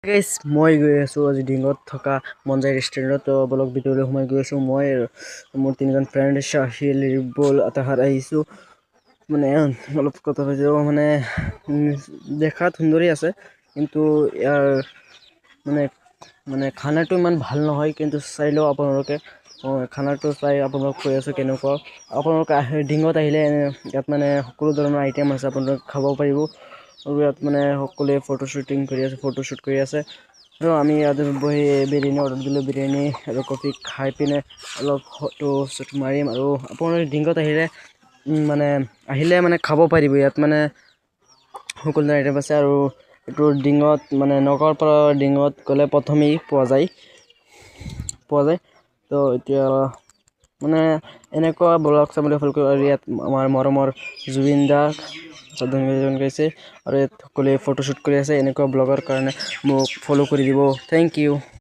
গাইছ মই গৈ আছোঁ আজি ডিঙত থকা মনজাই ৰেষ্টুৰেণ্টত ব্লগ ভিতৰলৈ সোমাই গৈ আছোঁ মই মোৰ তিনিজন ফ্ৰেণ্ড শাহিল ৰিবল আতাহাৰ আহিছোঁ মানে অলপ কথা পাতিব মানে দেখাত সুন্দৰী আছে কিন্তু ইয়াৰ মানে খানাটো ইমান ভাল নহয় কিন্তু চাই লওঁ আপোনালোকে খানাটো চাই আপোনালোক কৈ আছোঁ কেনেকুৱা আপোনালোকে ডিঙত আহিলে ইয়াত মানে সকলো ধৰণৰ আইটেম আছে আপোনালোকে খাব পাৰিব আৰু ইয়াত মানে সকলোৱে ফটোশ্বুট কৰি আছে আৰু আমি ইয়াত বহি বিৰিয়ানী অৰ্ডাৰ দিলোঁ বিৰিয়ানী আৰু কফি খাই পিনে অলপ ফটোশ্বুট মাৰিম আৰু আপোনালোকে ডিঙত আহিলে মানে খাব পাৰিব ইয়াত মানে সকলো আইটেম আছে আৰু এইটো ডিঙত মানে নগাঁৱৰ পৰা ডিঙত গ'লে প্ৰথমেই পোৱা যায় তো এতিয়া মানে এনেকুৱা ব্লগ চাবলৈ ফলো আৰু ইয়াত আমাৰ মৰমৰ জুবিন দাক সাধন গাইছে আৰু ইয়াত সকলোৱে ফটোশ্বুট কৰি আছে এনেকুৱা ব্লগৰ কাৰণে মোক ফলো কৰি দিব থেংক ইউ